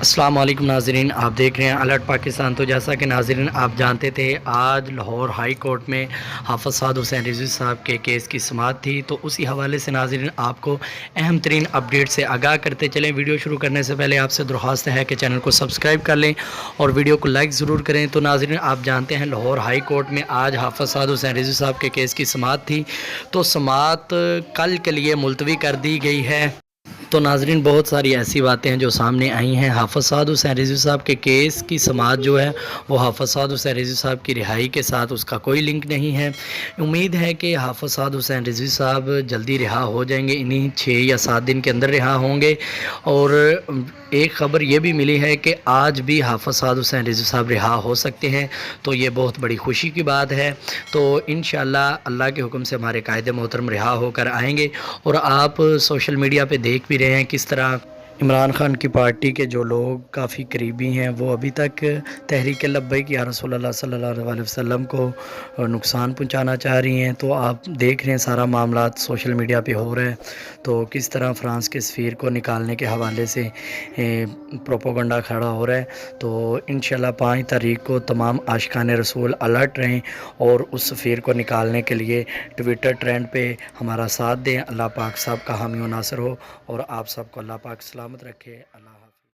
السلام علیکم ناظرین، آپ دیکھ رہے ہیں الرٹ پاکستان۔ تو جیسا کہ ناظرین آپ جانتے تھے، آج لاہور ہائی کورٹ میں حافظ سعد حسین رضوی صاحب کے کیس کی سماعت تھی، تو اسی حوالے سے ناظرین آپ کو اہم ترین اپڈیٹ سے آگاہ کرتے چلیں۔ ویڈیو شروع کرنے سے پہلے آپ سے درخواست ہے کہ چینل کو سبسکرائب کر لیں اور ویڈیو کو لائک ضرور کریں۔ تو ناظرین آپ جانتے ہیں لاہور ہائی کورٹ میں آج حافظ سعد حسین رضوی صاحب کے کیس کی سماعت تھی، تو سماعت کل کے لیے ملتوی کر دی گئی ہے۔ تو ناظرین بہت ساری ایسی باتیں ہیں جو سامنے آئی ہیں۔ حافظ سعد حسین رضوی صاحب کے کیس کی سماعت جو ہے وہ حافظ سعد حسین رضوی صاحب کی رہائی کے ساتھ اس کا کوئی لنک نہیں ہے۔ امید ہے کہ حافظ سعد حسین رضوی صاحب جلدی رہا ہو جائیں گے، انہیں 6 یا 7 دن کے اندر رہا ہوں گے۔ اور ایک خبر یہ بھی ملی ہے کہ آج بھی حافظ سعد حسین رضوی صاحب رہا ہو سکتے ہیں، تو یہ بہت بڑی خوشی کی بات ہے۔ تو انشاءاللہ اللہ کے حکم سے ہمارے قائد محترم رہا ہو کر آئیں گے۔ اور آپ سوشل میڈیا پہ دیکھ بھی رہے ہیں کس طرح عمران خان کی پارٹی کے جو لوگ کافی قریبی ہیں وہ ابھی تک تحریک لبیک یا رسول اللہ صلی اللہ علیہ وسلم کو نقصان پہنچانا چاہ رہی ہیں۔ تو آپ دیکھ رہے ہیں سارا معاملات سوشل میڈیا پہ ہو رہا ہے، تو کس طرح فرانس کے سفیر کو نکالنے کے حوالے سے پروپیگنڈا کھڑا ہو رہا ہے۔ تو انشاءاللہ 5 تاریخ کو تمام عاشقان رسول الرٹ رہیں اور اس سفیر کو نکالنے کے لیے ٹویٹر ٹرینڈ پہ ہمارا ساتھ دیں۔ اللہ پاک صاحب کا حامی و ناصر ہو اور آپ سب کو اللہ پاک سلامت رکھے۔ اللہ